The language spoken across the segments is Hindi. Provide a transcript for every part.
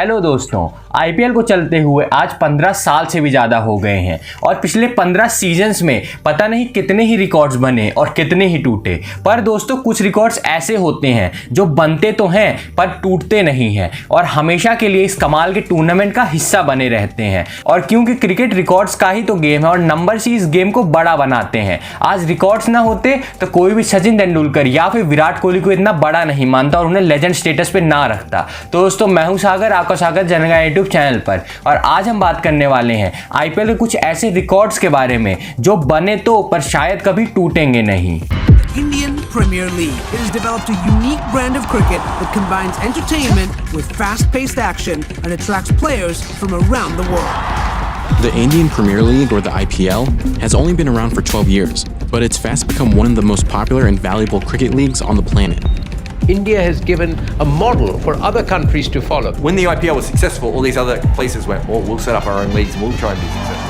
हेलो दोस्तों, आईपीएल को चलते हुए आज 15 साल से भी ज़्यादा हो गए हैं और पिछले 15 सीजन्स में पता नहीं कितने ही रिकॉर्ड्स बने और कितने ही टूटे। पर दोस्तों कुछ रिकॉर्ड्स ऐसे होते हैं जो बनते तो हैं पर टूटते नहीं हैं और हमेशा के लिए इस कमाल के टूर्नामेंट का हिस्सा बने रहते हैं। और क्योंकि क्रिकेट रिकॉर्ड्स का ही तो गेम है और नंबर्स ही इस गेम को बड़ा बनाते हैं। आज रिकॉर्ड्स ना होते तो कोई भी सचिन तेंदुलकर या फिर विराट कोहली को इतना बड़ा नहीं मानता और उन्हें लेजेंड स्टेटस पे ना रखता। तो दोस्तों मैं हूं सागर, आपका स्वागत जनगा यूट्यूब चैनल पर। और आज हम बात करने वाले हैं आईपीएल के कुछ ऐसे रिकॉर्ड्स के बारे में जो बने तो पर शायद कभी टूटेंगे नहीं। Indian Premier League. It has developed a unique brand of cricket that combines entertainment with fast-paced action and attracts players from around the world. The Indian Premier League, or the IPL, has only been around for 12 years, but it's fast become one of the most popular and valuable cricket leagues on the planet. India has given a model for other countries to follow. When the IPL was successful, all these other places went, well, we'll set up our own leagues and we'll try and be successful.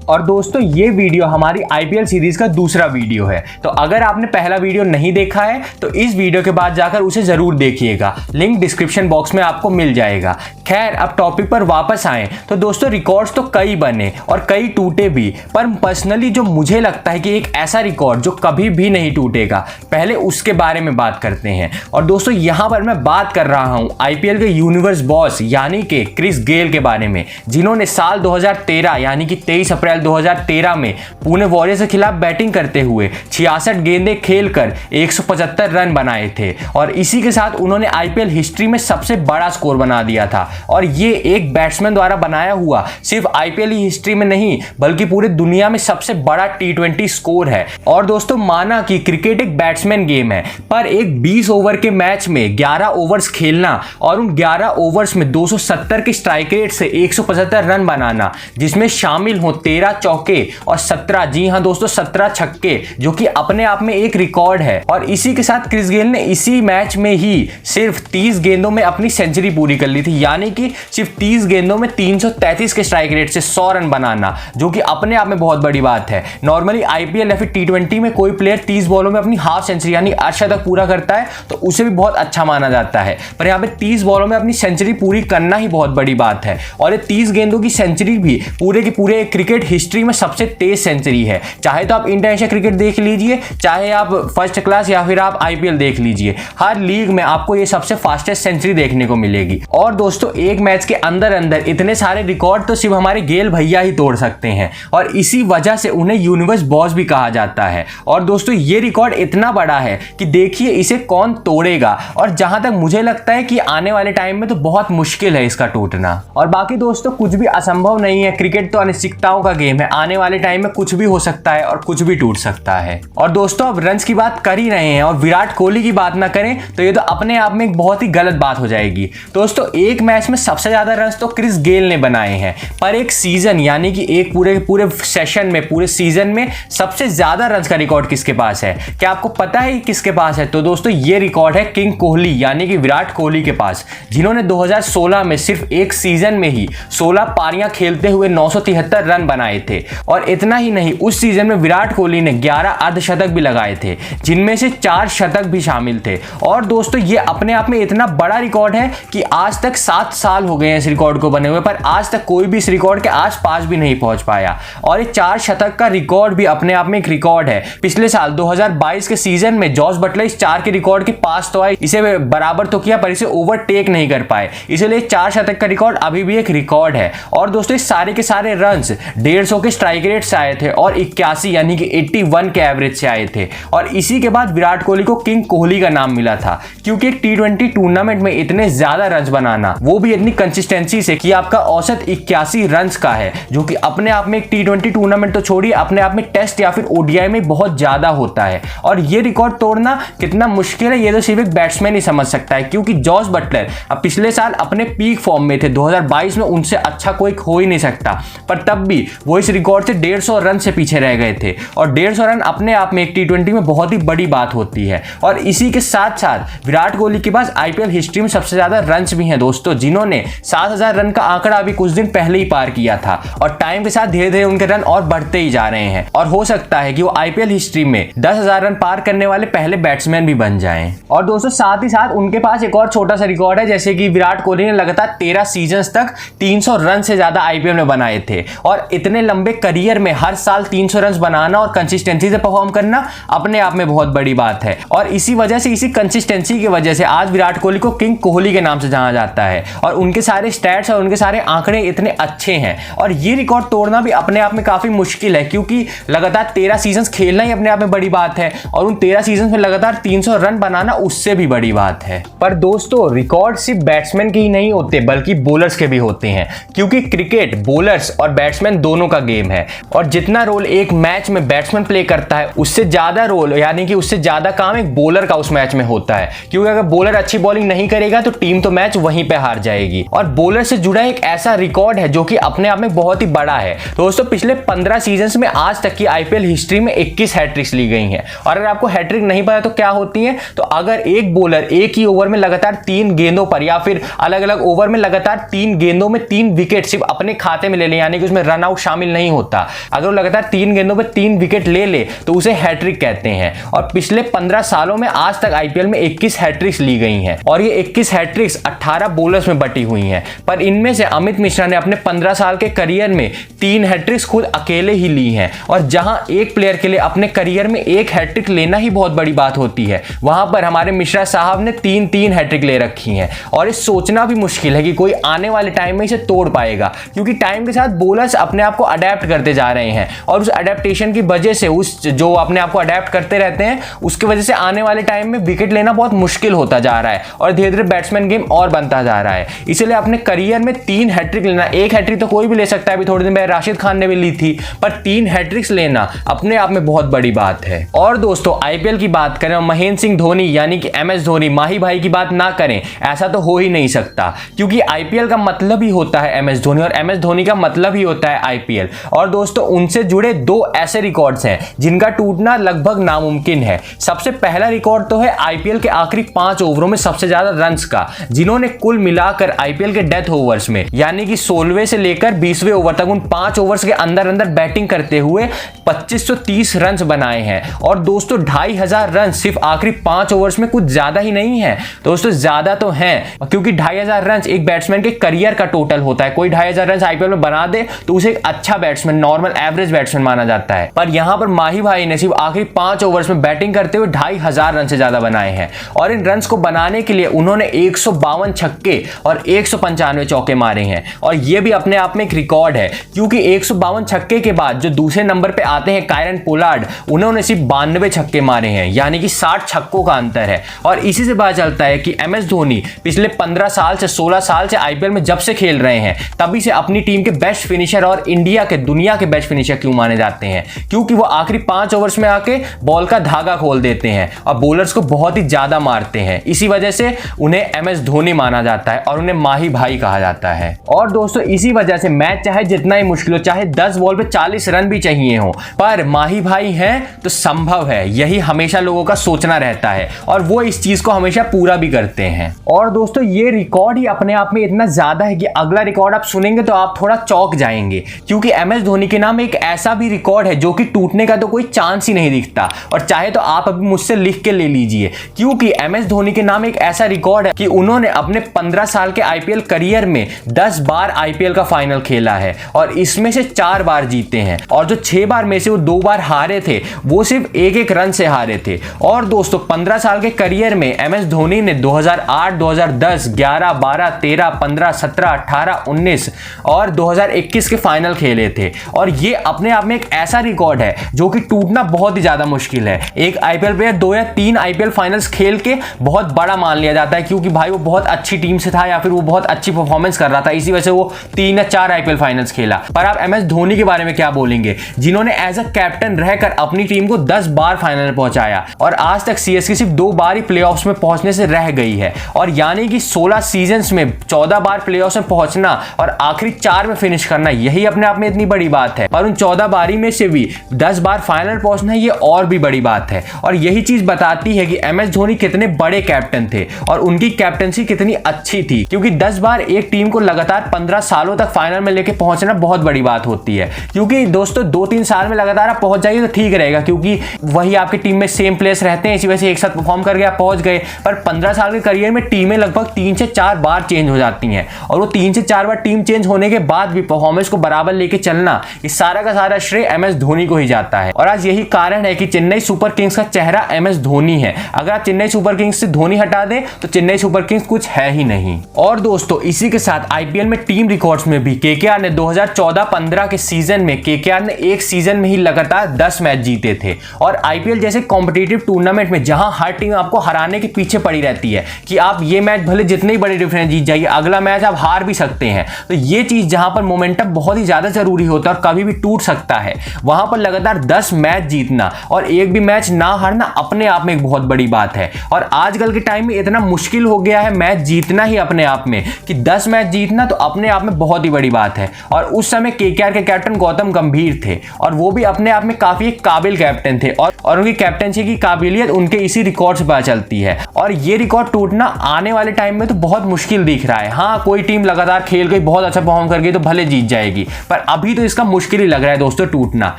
और दोस्तों ये वीडियो हमारी आईपीएल सीरीज का दूसरा वीडियो है, तो अगर आपने पहला वीडियो नहीं देखा है तो इस वीडियो के बाद जाकर उसे जरूर देखिएगा, लिंक डिस्क्रिप्शन बॉक्स में आपको मिल जाएगा। खैर अब टॉपिक पर वापस आएं तो दोस्तों रिकॉर्ड्स तो कई बने और कई टूटे भी, पर पर्सनली जो मुझे लगता है कि एक ऐसा रिकॉर्ड जो कभी भी नहीं टूटेगा, पहले उसके बारे में बात करते हैं। और दोस्तों यहाँ पर मैं बात कर रहा हूँ आईपीएल के यूनिवर्स बॉस यानी कि क्रिस गेल के बारे में, जिन्होंने साल 2013 यानी कि 23 अप्रैल 2013 में पुणे वॉरियर्स के खिलाफ बैटिंग करते हुए 66 गेंदें खेलकर 175 रन बनाए थे और इसी के साथ उन्होंने आईपीएल हिस्ट्री में सबसे बड़ा स्कोर बना दिया था। और ये एक बैट्समैन द्वारा बनाया हुआ सिर्फ आईपीएल ही हिस्ट्री में नहीं बल्कि पूरे दुनिया में सबसे बड़ा टी20 स्कोर है। और दोस्तों माना कि क्रिकेट एक बैट्समैन गेम है, पर एक 20 ओवर के मैच में 11 ओवर्स खेलना और उन 11 ओवर्स में 270 के स्ट्राइक रेट से 175 रन बनाना, जिसमें शामिल हो 13 चौके और 17, जी हां दोस्तों 17 छक्के, जो कि अपने आप में एक रिकॉर्ड है। और इसी के साथ क्रिस गेल ने इसी मैच में ही सिर्फ 30 गेंदों में अपनी सेंचुरी पूरी कर ली थी, यानी कि सिर्फ 30 गेंदों में 333 के स्ट्राइक रेट से 100 रन बनाना, जो कि अपने आप में बहुत बड़ी बात है। नॉर्मली आईपीएल या फिर टी20 में कोई प्लेयर 30 बॉलों में अपनी हाफ सेंचुरी यानी अर्धशतक पूरा करता है तो उसे भी बहुत अच्छा माना जाता है, पर यहाँ पे 30 बॉलों में अपनी सेंचुरी पूरी करना ही बहुत बड़ी बात है। और ये 30 गेंदों की सेंचुरी भी पूरे के पूरे क्रिकेट हिस्ट्री में सबसे तेज सेंचुरी है। चाहे तो आप इंटरनेशनल क्रिकेट देख लीजिए, चाहे आप फर्स्ट क्लास या फिर आप आईपीएल देख लीजिए, हर लीग में आपको ये सबसे फास्टेस्ट सेंचुरी देखने को मिलेगी। और दोस्तों एक मैच के अंदर अंदर इतने सारे रिकॉर्ड तो सिर्फ हमारे गेल भैया ही तोड़ सकते हैं और इसी वजह से उन्हें यूनिवर्स बॉस भी कहा जाता है। और दोस्तों ये रिकॉर्ड इतना बड़ा है कि देखिए इसे कौन तोड़ेगा, और जहां तक मुझे लगता है कि आने वाले टाइम में तो बहुत मुश्किल है इसका टूटना। और बाकी दोस्तों कुछ भी असंभव नहीं है, क्रिकेट तो अनिश्चितताओं का गेम है, आने वाले टाइम में कुछ भी हो सकता है और कुछ भी टूट सकता है। और दोस्तों अब रन्स की बात कर ही रहे हैं और विराट कोहली की बात ना करें तो ये तो अपने आप में एक बहुत ही गलत बात हो जाएगी। दोस्तों एक मैच में सबसे ज्यादा रन्स तो क्रिस गेल ने बनाए हैं, पर एक सीजन यानी कि एक पूरे सेशन में, पूरे सीजन में सबसे ज्यादा रन्स का रिकॉर्ड किसके पास है? क्या आपको पता है किसके पास है? तो दोस्तों ये रिकॉर्ड है किंग कोहली यानी कि विराट कोहली के पास, जिन्होंने 2016 में सिर्फ एक सीजन में ही 16 पारियां खेलते हुए 973 रन बनाए थे। और इतना ही नहीं, उस सीजन में विराट कोहली ने 11 अर्धशतक भी लगाए थे, जिनमें से 4 शतक भी शामिल थे। और दोस्तों ये अपने आप में इतना बड़ा रिकॉर्ड है कि आज तक 7 साल हो गए हैं इस रिकॉर्ड को बने हुए, पर आज तक कोई भी इस रिकॉर्ड के आसपास भी नहीं पहुंच पाया। और ये 4 शतक का रिकॉर्ड भी अपने आप में एक रिकॉर्ड है। पिछले साल 2022 के सीजन में जॉस बटलर इस 4 के रिकॉर्ड के पास तो आए, इसे बराबर तो किया पर इसे ओवरटेक नहीं कर पाए, इसलिए 4 शतक का रिकॉर्ड अभी भी एक रिकॉर्ड है। और दोस्तों इस सारे के सारे रन्स 150 के स्ट्राइक रेट से आए थे और 81 यानी कि 81 के एवरेज से आए थे। और इसी के बाद विराट कोहली को किंग कोहली का नाम मिला था, क्योंकि एक टी20 टूर्नामेंट में इतने ज्यादा रन्स बनाना, वो भी इतनी कंसिस्टेंसी से कि आपका औसत 81 रन्स का है, जो कि अपने आप में एक टी20 टूर्नामेंट तो छोड़िए, अपने आप में टेस्ट या फिर ओडीआई में बहुत ज्यादा होता है। और ये रिकॉर्ड तोड़ना कितना मुश्किल है ये तो सिर्फ एक बैट्समैन ही समझ सकता है, क्योंकि जॉस बटलर अब पिछले साल अपने पीक फॉर्म में थे, 2022 में उनसे अच्छा कोई हो ही नहीं सकता, पर तब भी वो इस रिकॉर्ड से 150 रन से पीछे रह गए थे। और 150 रन अपने आप में एक T20 में बहुत ही बड़ी बात होती है। और इसी के साथ साथ विराट कोहली के पास IPL हिस्ट्री में सबसे ज्यादा रन्स भी हैं दोस्तों, जिन्होंने 7000 रन का आंकड़ा अभी कुछ दिन पहले ही पार किया था। और टाइम के साथ धीरे धीरे उनके रन और बढ़ते ही जा रहे हैं और हो सकता है कि वो IPL हिस्ट्री में 10,000 रन पार करने वाले पहले बैट्समैन भी बन जाएं। और दोस्तों साथ ही साथ उनके पास एक और छोटा सा रिकॉर्ड है, जैसे कि विराट कोहली ने लगातार 13 सीजन्स तक 300 रन से ज्यादा IPL में बनाए थे। और इतने लंबे करियर में हर साल 300 रन बनाना और कंसिस्टेंसी से परफॉर्म करना अपने आप में बहुत बड़ी बात है। और इसी वजह से, इसी कंसिस्टेंसी की वजह से आज विराट कोहली को किंग कोहली के नाम से जाना जाता है। और उनके सारे स्टैट्स और उनके सारे आंकड़े इतने अच्छे हैं। और ये रिकॉर्ड तोड़ना भी अपने आप में काफी मुश्किल है, क्योंकि लगातार 13 सीजन खेलना ही अपने आप में बड़ी बात है और उन 13 सीजन में लगातार 300 रन बनाना उससे भी बड़ी बात है। पर दोस्तों रिकॉर्ड सिर्फ बैट्समैन के ही नहीं होते बल्कि बॉलर्स के भी होते हैं, क्योंकि क्रिकेट बॉलर्स और बैट्समैन दोनों का गेम है। और जितना रोल एक मैच में बैट्समैन प्ले करता है, उससे ज्यादा रोल यानी कि उससे ज्यादा काम एक बॉलर का उस मैच में होता है। क्योंकि अगर बॉलर अच्छी बॉलिंग नहीं करेगा तो टीम तो मैच वहीं पे हार जाएगी। और बॉलर से जुड़ा एक ऐसा रिकॉर्ड है जो कि अपने आप में बहुत ही बड़ा है। दोस्तों पिछले 15 सीजन में आज तक की IPL हिस्ट्री में 21 हैट्रिक्स ली गई हैं। और अगर आपको हैट्रिक नहीं पता तो क्या होती है, तो अगर एक बॉलर एक ही ओवर में लगातार 3 गेंदों पर या फिर अलग अलग ओवर में लगातार 3 गेंदों में 3 विकेट सिर्फ अपने खाते में ले ले, यानी कि उसमें रन आउट शामिल नहीं होता, अगर वो लगातार 3 गेंदों पर 3 विकेट ले ले तो उसे हैट्रिक कहते हैं। और पिछले 15 सालों में आज तक IPL में 21 हैट्रिक्स ली गई हैं। और ये 21 हैट्रिक्स 18 बॉलर्स में बटी हुई हैं। पर इनमें से अमित मिश्रा ने अपने 15 साल के करियर में 3 हैट्रिक्स खुद अकेले ही ली हैं। और जहां एक प्लेयर के लिए अपने करियर में एक हैट्रिक लेना ही बहुत बड़ी बात होती है, वहां पर हमारे मिश्रा साहब ने 3 हैट्रिक ले रखी हैं। और ये सोचना भी मुश्किल है कि कोई आने वाले टाइम में इसे तोड़ पाएगा, क्योंकि टाइम के साथ बॉलर्स अपने आप को अडेप्ट करते जा रहे हैं। और उस अडेप्टेशन की वजह से, उस जो अपने आप को अडेप्ट करते रहते हैं, उसकी वजह से आने वाले टाइम में विकेट लेना बहुत मुश्किल होता जा रहा है और धीरे धीरे बैट्समैन गेम और बनता जा रहा है। इसलिए अपने करियर में 3 हैट्रिक लेना, एक हैट्रिक तो कोई भी ले सकता है, अभी थोड़े दिन पहले राशिद खान ने भी ली थी, पर 3 हैट्रिक्स लेना अपने आप में बहुत बड़ी बात है। और दोस्तों IPL की बात करें और महेंद्र सिंह धोनी यानी कि MS धोनी, माही भाई की बात ना करें, ऐसा तो हो ही नहीं सकता। क्योंकि IPL का मतलब ही होता है MS धोनी और MS धोनी का मतलब ही होता है IPL। और दोस्तों उनसे जुड़े 2 ऐसे रिकॉर्ड्स हैं जिनका टूटना लगभग नामुमकिन है। सबसे पहला रिकॉर्ड तो है IPL के आखिरी 5 ओवरों में सबसे ज्यादा रन्स का, जिन्होंने कुल मिलाकर IPL के डेथ ओवर्स में यानी कि 16वें से लेकर 20वें ओवर तक उन 5 ओवर्स के अंदर अंदर बैटिंग करते हुए 2530 रन बनाए हैं। और दोस्तों 2500 रन सिर्फ आखिरी 5 ओवर्स में कुछ ज्यादा ही नहीं है दोस्तों, ज्यादा तो हैं, क्योंकि 2500 रन एक बैट्समैन के करियर का टोटल होता है। कोई 2500 रन IPL में बना दे तो उसे एक अच्छा बैट्समैन, नॉर्मल एवरेज बैट्समैन माना जाता है। पर यहां पर माही भाई ने सिर्फ आखिरी 5 ओवर्स में बैटिंग करते हुए 2500 रन से ज्यादा बनाए हैं। और इन रन्स को बनाने के लिए उन्होंने 152 छक्के और 195 चौके मारे हैं। और यह भी अपने आप में एक रिकॉर्ड है, क्योंकि 152 छक्के के बाद जो दूसरे नंबर पे आते हैं कायरन पोलार्ड, उन्होंने सिर्फ 92 छक्के मारे हैं, यानी कि 60 छक्कों का अंतर है। और इसी से पता चलता है कि MS धोनी पिछले 15 साल से 16 साल से IPL में जब से खेल रहे हैं तभी से अपनी टीम के बेस्ट फिनिशर और इंडिया के, दुनिया के बेस्ट फिनिशर क्यों माने जाते हैं, क्योंकि वो आखिरी 5 ओवर्स में आके बॉल का धागा खोल देते हैं और बॉलर्स को बहुत ही ज्यादा मारते हैं। इसी वजह से उन्हें MS धोनी माना जाता है और उन्हें माही भाई कहा जाता है। और दोस्तों इसी वजह से मैच चाहे जितना ही मुश्किल हो, चाहे 10 बॉल पे 40 रन भी चाहिए हो, पर माही भाई हैं तो संभव है, यही हमेशा लोगों का सोचना रहता है और वो इस चीज को हमेशा पूरा भी करते हैं। और दोस्तों ये रिकॉर्ड ही अपने आप में इतना ज्यादा है कि अगला रिकॉर्ड आप सुनेंगे तो आप थोड़ा चौंक जाएंगे, क्योंकि MS धोनी के नाम एक ऐसा भी रिकॉर्ड है जो कि टूटने का तो कोई चांस ही नहीं दिखता। और चाहे तो आप अभी मुझसे लिख के ले लीजिए, क्योंकि MS धोनी के नाम एक ऐसा रिकॉर्ड है कि उन्होंने अपने 15 साल के IPL करियर में 10 बार IPL का फाइनल खेला है और इसमें से 4 बार जीते हैं। और जो 6 बार में से वो 2 बार हारे थे वो सिर्फ 1-1 रन से हारे थे। और दोस्तों 15 साल के करियर में MS धोनी ने 2008, 2010, 11, 12, 13, 15, 17, 18, 19 और 2021 के फाइनल खेले थे। और ये अपने आप में एक ऐसा रिकॉर्ड है जो कि टूटना बहुत ही ज्यादा मुश्किल है। एक IPL प्लेयर 2 या 3 IPL फाइनल्स खेल के बहुत बड़ा मान लिया जाता है, क्योंकि भाई वो बहुत अच्छी टीम से था या फिर वो बहुत अच्छी परफॉर्मेंस कर रहा था, इसी वजह से वो 3 या 4 IPL फाइनल्स खेला। पर आप MS धोनी के बारे में क्या बोलेंगे, जिन्होंने एज अ कैप्टन रहकर अपनी टीम को 10 बार फाइनल में पहुंचाया और आज तक CSK सिर्फ 2 बार ही प्लेऑफ्स में पहुंचने से रह गई है। और यानी कि 16 सीजन्स में 14 बार प्लेऑफ्स में पहुंचना और आखिरी 4 में फिनिश करना, यही अपने आप में में इतनी बड़ी बात है, और उन 14 बारी में से भी 10 बार फाइनल पहुंचना ये और भी बड़ी बात है। और यही चीज बताती है कि MS धोनी कितने बड़े कैप्टन थे और उनकी कैप्टनसी कितनी अच्छी थी, क्योंकि 10 बार एक टीम को लगातार 15 सालों तक फाइनल में लेके पहुंचना बहुत बड़ी बात होती है। क्योंकि दोस्तों 2-3 साल में लगातार आप पहुंच जाइए तो ठीक रहेगा, क्योंकि वही आपकी टीम में सेम प्लेयर्स रहते हैं, इसी वजह से एक साथ परफॉर्म करके आप पहुंच गए। पर 15 साल के करियर में टीमें लगभग 3 से 4 बार चेंज हो जाती हैं, और वो 3 से 4 बार टीम चेंज होने के बाद भी परफॉर्मेंस को बराबर लेके चलना, ये सारा का सारा श्रेय MS धोनी को ही जाता है। और आज यही कारण है कि चेन्नई सुपर किंग्स का चेहरा MS धोनी है। अगर आप चेन्नई सुपर किंग्स से धोनी हटा दें तो चेन्नई सुपर किंग्स कुछ है ही नहीं। और दोस्तों इसी के साथ IPL में टीम रिकॉर्ड्स में भी KKR ने 2014-15 के सीजन में KKR ने एक सीजन में ही लगातार 10 मैच जीते थे। और IPL जैसे कॉम्पिटिटिव टूर्नामेंट में जहां हर टीम आपको हराने के पीछे पड़ी रहती है कि आप ये मैच भले जितने ही बड़े डिफरेंस जीत जाइए, अगला मैच आप हार भी सकते हैं, तो ये चीज जहां पर मोमेंटम बहुत ही ज्यादा जरूरी होता है और कभी भी टूट सकता है, वहां पर लगातार 10 मैच जीतना और एक भी मैच ना हारना अपने आप में एक बहुत बड़ी बात है। और आजकल के टाइम में इतना मुश्किल हो गया है मैच जीतना ही अपने आप में, कि 10 मैच जीतना तो अपने आप में बहुत ही बड़ी बात है। और उस समय KKR के कैप्टन गौतम गंभीर थे, और वो भी अपने आप में काफी एक काबिल कैप्टन थे, और उनकी कैप्टनसी की काबिलियत उनके इसी रिकॉर्ड से पता चलती है। और ये रिकॉर्ड टूटना आने वाले टाइम में तो बहुत मुश्किल दिख रहा है। हाँ, कोई टीम लगातार खेल गई, बहुत अच्छा परफॉर्म कर गई तो भले जीत जाएगी, पर अभी तो इसका मुश्किल ही लग रहा है दोस्तों टूटना।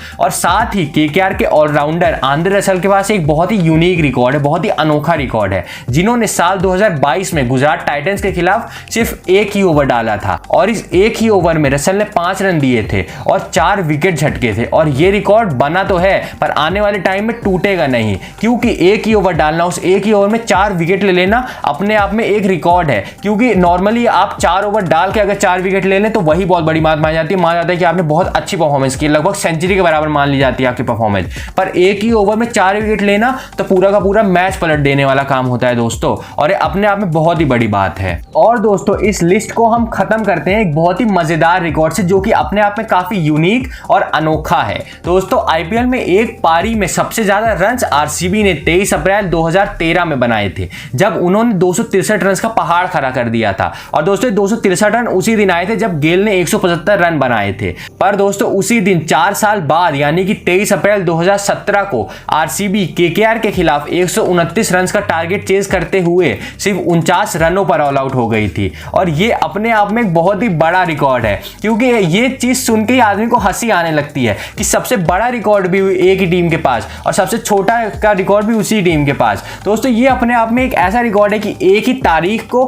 और साथ ही KKR के ऑलराउंडर आंद्रे रसल के पास एक बहुत ही यूनिक रिकॉर्ड है, बहुत ही अनोखा रिकॉर्ड है, जिन्होंने साल 2022 में गुजरात टाइटंस के खिलाफ सिर्फ एक ही ओवर डाला था, और इस एक ही ओवर में रसल ने 5 रन दिए थे और 4 विकेट झटके थे। और ये रिकॉर्ड बना तो है, पर आने वाले टाइम में टूटेगा नहीं, क्योंकि एक ही ओवर डालना, उस एक ही ओवर में 4 विकेट ले लेना अपने आप में एक रिकॉर्ड है। क्योंकि नॉर्मली आप 4 ओवर डाल के अगर 4 विकेट ले लें तो वही बहुत बड़ी बात मानी जाती है, माना जाता है कि आपने बहुत अच्छी परफॉर्मेंस की, लगभग सेंचुरी के बराबर मान ली जाती है आपकी परफॉर्मेंस। पर एक ही ओवर में 4 विकेट लेना तो पूरा का पूरा मैच पलट देने वाला काम होता है दोस्तों, और ये अपने आप में बहुत ही बड़ी बात है। और दोस्तों इस लिस्ट को हम खत्म करते हैं एक बहुत ही मजेदार रिकॉर्ड से, जो कि अपने आप में काफी यूनिक और अनोखा है। दोस्तों IPL में एक पारी में सबसे ज्यादा रन RCB ने 23 अप्रैल 2013 में बनाए थे, जब उन्होंने 263 रन का पहाड़ खड़ा कर दिया था। और दोस्तों 263 रन उसी दिन आए थे जब गेल ने 175 रन बनाए थे। पर दोस्तों उसी दिन 4 साल बाद यानी कि 23 अप्रैल 2017 को RCB KKR के खिलाफ 129 रन का टारगेट चेज करते हुए सिर्फ 49 रनों पर ऑल आउट हो गई थी। और ये अपने आप में एक बहुत ही बड़ा रिकॉर्ड है, क्योंकि ये चीज सुन के ही आदमी को हंसी आने लगती है कि सबसे बड़ा रिकॉर्ड भी एक ही टीम के पास और सबसे छोटा का रिकॉर्ड भी उसी टीम के पास। दोस्तों ये अपने आप में एक ऐसा रिकॉर्ड है कि एक ही तारीख को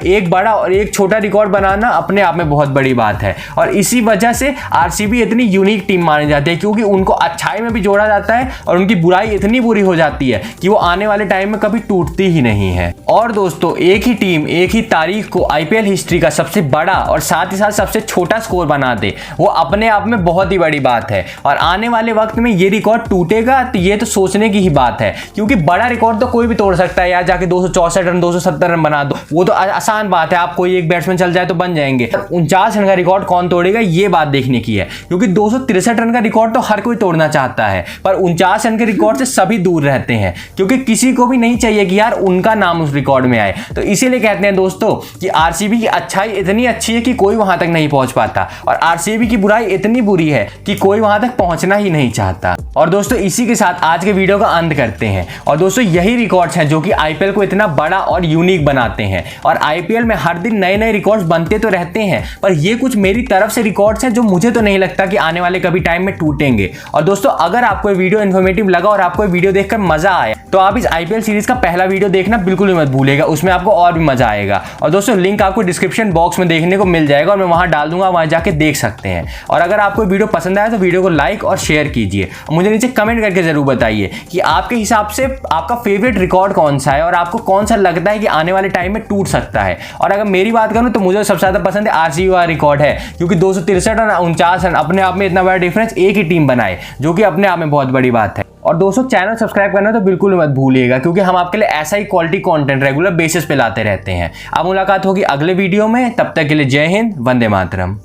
एक बड़ा और एक छोटा रिकॉर्ड बनाना अपने आप में बहुत बड़ी बात है। और इसी वजह से RCB इतनी यूनिक टीम मानी जाती है, क्योंकि उनको अच्छाई में भी जोड़ा जाता है और उनकी बुराई इतनी बुरी हो जाती है कि वो आने वाले टाइम में कभी टूटती ही नहीं है। और दोस्तों एक ही टीम एक ही तारीख को IPL हिस्ट्री का सबसे बड़ा और साथ ही साथ सबसे छोटा स्कोर बना दे, वो अपने आप में बहुत ही बड़ी बात है। और आने वाले वक्त में ये रिकॉर्ड टूटेगा तो ये तो सोचने की ही बात है, क्योंकि बड़ा रिकॉर्ड तो कोई भी तोड़ सकता है यार, जाके 264 रन 270 रन बना दो, वो तो आसान बात है, आप कोई एक बैट्समैन चल जाए तो बन जाएंगे। 49 रन का रिकॉर्ड कौन तोड़ेगा ये बात देखने की है, क्योंकि 263 रन का रिकॉर्ड तो हर कोई तोड़ना चाहता है, पर 49 रन के रिकॉर्ड से सभी दूर रहते हैं, क्योंकि किसी को भी नहीं चाहिए कि यार उनका नाम उस रिकॉर्ड में आए। तो इसीलिए कहते हैं दोस्तों कि RCB की अच्छाई इतनी अच्छी है कि कोई वहां तक नहीं पहुंच पाता, और RCB की बुराई इतनी बुरी है कि कोई वहां तक पहुंचना ही नहीं चाहता। और दोस्तों इसी के साथ आज के वीडियो का अंत करते हैं। और दोस्तों यही रिकॉर्ड्स हैं जो कि IPL को इतना बड़ा और यूनिक बनाते हैं, और IPL में हर दिन नए नए रिकॉर्ड्स बनते तो रहते हैं, पर ये कुछ मेरी तरफ से रिकॉर्ड्स हैं जो मुझे तो नहीं लगता कि आने वाले कभी टाइम में टूटेंगे। और दोस्तों अगर आपको ये वीडियो इन्फॉर्मेटिव लगा और आपको ये वीडियो देखकर मजा आया तो आप इस IPL सीरीज का पहला वीडियो देखना बिल्कुल भी मत भूलिएगा, उसमें आपको और भी मजा आएगा। और दोस्तों लिंक आपको डिस्क्रिप्शन बॉक्स में देखने को मिल जाएगा और मैं वहां डाल दूंगा, वहां जाके देख सकते हैं। और अगर आपको वीडियो पसंद आया तो वीडियो को लाइक और शेयर कीजिए। मुझे नीचे कमेंट करके जरूर बताइए कि आपके हिसाब से आपका फेवरेट रिकॉर्ड कौन सा है और आपको कौन सा लगता है कि आने वाले टाइम में टूट सकता है। और अगर मेरी बात करूं तो मुझे सबसे ज्यादा पसंद है RCB वाला रिकॉर्ड है, क्योंकि 263 और 49 रन अपने आप में इतना बड़ा डिफरेंस एक ही टीम बनाए, जो कि अपने आप में बहुत बड़ी बात है। और दोस्तों चैनल सब्सक्राइब करना तो बिल्कुल मत भूलिएगा, क्योंकि हम आपके लिए ऐसा ही क्वालिटी कंटेंट रेगुलर बेसिस पे लाते रहते हैं। अब मुलाकात होगी अगले वीडियो में, तब तक के लिए जय हिंद, वंदे मातरम।